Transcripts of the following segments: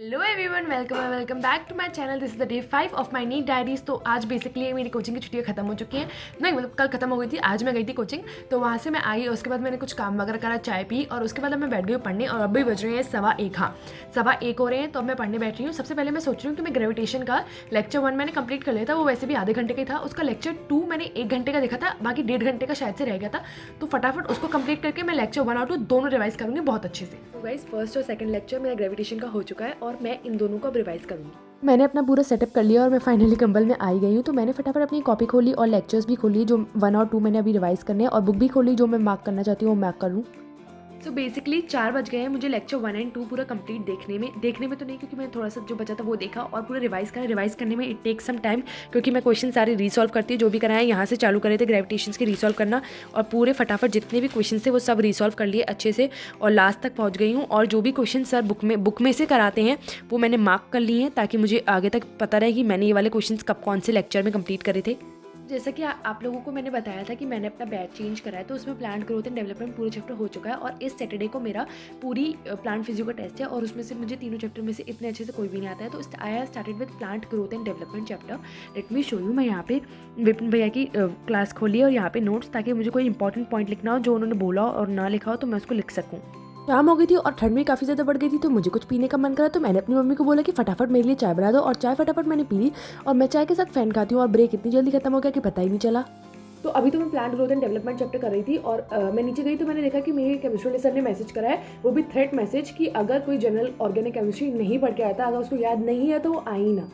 Hello everyone, welcome back to my channel. This is the day 5 of my NEET diaries. तो आज basically मेरी coaching की छुट्टियां खत्म हो चुकी हैं। नहीं मतलब कल खत्म हो गई थी, आज मैं गई थी कोचिंग। तो वहाँ से मैं आई और उसके बाद मैंने कुछ काम वगैरह करा, चाय पी और उसके बाद अब मैं बैठ गई पढ़ने। और अभी बज रहे हैं 1:15। हाँ, 1:15 हो रहे हैं। तो अब मैं पढ़ने बैठ रही हूँ। सबसे पहले मैं सोच रही हूँ कि मैं ग्रेविटेशन का लेक्चर 1 मैंने कंप्लीट कर लिया था, वो वैसे भी आधे घंटे का ही था। उसका लेक्चर 2 मैंने 1 घंटे का देखा था, बाकी 1.5 घंटे का शायद से रह गया था। तो फटाफट उसको कंप्लीट करके मैं लेक्चर 1 और 2 दोनों रिवाइज करूँगी बहुत अच्छे से। तो गाइस, फर्स्ट और सेकंड लेक्चर मेरा ग्रेविटेशन का हो चुका है और मैं इन दोनों को अब रिवाइज करूँगी। मैंने अपना पूरा सेटअप कर लिया और मैं फाइनली कंबल में आ ही गई हूँ। तो मैंने फटाफट अपनी कॉपी खोली और लेक्चर्स भी खोली, जो 1 और 2 मैंने अभी रिवाइज करने हैं, और बुक भी खोली जो मैं मार्क करना चाहती हूँ वो मार्क कर लूँ। सो बेसिकली 4 बज गए हैं मुझे लेक्चर 1 एंड 2 पूरा कंप्लीट देखने में तो नहीं, क्योंकि मैंने थोड़ा सा जो बचा था वो देखा और पूरा रिवाइज करने में इट टेक सम टाइम, क्योंकि मैं क्वेश्चन सारे रीसॉल्व करती हूँ। जो भी कराएं यहाँ से चालू करे थे ग्रेविटेशंस के रीसॉल्व करना, और पूरे फटाफट जितने भी क्वेश्चन थे वो सब रीसॉल्व कर लिए अच्छे से और लास्ट तक पहुँच गई हूँ। और जो भी क्वेश्चन सर बुक में से कराते हैं वो मैंने मार्क कर लिए हैं, ताकि मुझे आगे तक पता रहे कि मैंने ये वाले क्वेश्चन कब कौन से लेक्चर में कंप्लीट करे थे। जैसा कि आप लोगों को मैंने बताया था कि मैंने अपना बैच चेंज करा है, तो उसमें प्लांट ग्रोथ एंड डेवलपमेंट पूरा चैप्टर हो चुका है। और इस सैटरडे को मेरा पूरी प्लांट फिजियो का टेस्ट है, और उसमें से मुझे तीनों चैप्टर में से इतने अच्छे से कोई भी नहीं आता है। तो I have started with plant growth and development chapter. Let me show you. मैं यहाँ पे विपिन भैया की क्लास खोली और यहाँ पे नोट्स, ताकि मुझे कोई इंपॉर्टेंट पॉइंट लिखना हो जो उन्होंने बोला और ना लिखा हो तो मैं उसको लिख सकूँ। शाम हो गई थी और ठंड भी काफ़ी ज़्यादा बढ़ गई थी, तो मुझे कुछ पीने का मन करा। तो मैंने अपनी मम्मी को बोला कि फटाफट मेरे लिए चाय बना दो, और चाय फटाफट मैंने पी ली। और मैं चाय के साथ फैन खाती हूँ और ब्रेक इतनी जल्दी खत्म हो गया कि पता ही नहीं चला। तो अभी तो मैं plant growth and development chapter कर रही थी, और मैं नीचे गई तो मैंने देखा कि मेरे केमिस्ट्री सर ने मैसेज करा है, वो भी थ्रेट मैसेज, कि अगर कोई जनरल ऑर्गेनिक केमिस्ट्री नहीं पढ़ के आता, अगर उसको याद नहीं है तो वो आई ना।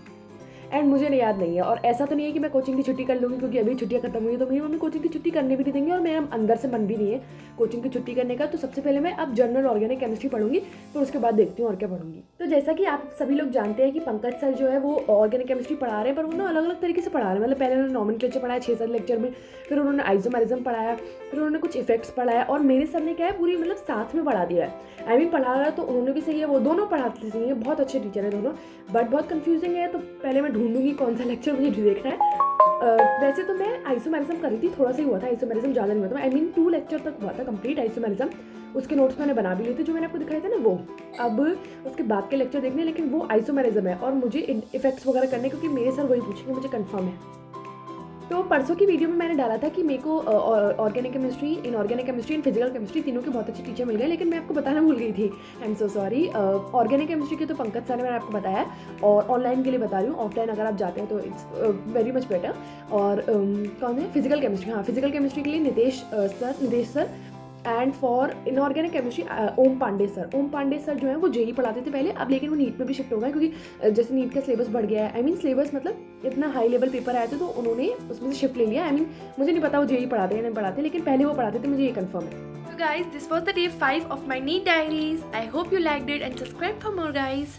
एंड मुझे याद नहीं है, और ऐसा तो नहीं है कि मैं कोचिंग की छुट्टी कर लूँगी, क्योंकि अभी छुट्टियाँ खत्म हुई है तो मेरी मम्मी कोचिंग की छुट्टी करने भी नहीं देंगे, और मेरा अंदर से मन भी नहीं है कोचिंग की छुट्टी करने का। तो सबसे पहले मैं अब जनरल ऑर्गेनिक केमिस्ट्री पढ़ूंगी, फिर उसके बाद देखती हूँ और क्या पढ़ूंगी। तो जैसा कि आप सभी लोग जानते हैं कि पंकज सर जो है वो ऑर्गेनिक केमिस्ट्री पढ़ा रहे हैं, पर वो ना अलग अलग तरीके से पढ़ा रहे हैं। मतलब पहले उन्होंने नॉमेनक्लेचर पढ़ाया 6-7 लेक्चर में, फिर उन्होंने आइसोमेरिज्म पढ़ाया, फिर उन्होंने कुछ इफेक्ट्स पढ़ाया, और मेरे सर ने क्या है पूरी मतलब साथ में पढ़ा दिया है। आई मीन पढ़ा रहा है तो उन्होंने भी सही है, वो दोनों पढ़ाते सही है, बहुत अच्छे टीचर है दोनों, बट बहुत कंफ्यूजिंग है। तो पहले मैं ढूंढूंगी कौन सा लेक्चर मुझे देखना है। वैसे तो मैं आइसोमेरिज्म कर रही थी, थोड़ा सा ही हुआ था आइसोमेरिज्म, ज़्यादा नहीं हुआ था। आई मीन 2 लेक्चर तक हुआ था कंप्लीट आइसोमेरिज्म। उसके नोट्स मैंने बना भी लिए थे जो मैंने आपको दिखाए थे ना वो। अब उसके बाद के लेक्चर देखने, लेकिन वो आइसोमेरिज्म है और मुझे इफेक्ट्स वगैरह करने, क्योंकि मेरे सर वही पूछेंगे, मुझे कंफर्म है। तो परसों की वीडियो में मैंने डाला था कि मेरे को organic chemistry, inorganic chemistry and physical chemistry तीनों के बहुत अच्छे टीचर मिल गए, लेकिन मैं आपको बताना भूल गई थी। I am so sorry. Organic chemistry के तो पंकज सर ने मैंने आपको बताया, और ऑनलाइन के लिए बता रही हूँ, ऑफलाइन अगर आप जाते हैं तो इट्स वेरी मच बेटर। और कौन है फिजिकल केमिस्ट्री? हाँ, फिजिकल केमिस्ट्री के लिए Nitesh sir, and for inorganic chemistry Om Pandey sir जो है वो जेई पढ़ाते थे पहले, अब लेकिन वो नीट में भी शिफ्ट हो गए, क्योंकि जैसे नीट का सिलेबस बढ़ गया है। आई मीन सिलेबस मतलब इतना हाई लेवल पेपर आए थे तो उन्होंने उसमें से शिफ्ट ले लिया। आई मीन मुझे नहीं पता वो जेई पढ़ाते हैं या नहीं पढ़ाते, लेकिन पहले वो पढ़ाते थे, मुझे ये कंफर्म है। So guys, this was the day 5 of my NEET diaries. I hope you liked it and subscribe for more guys.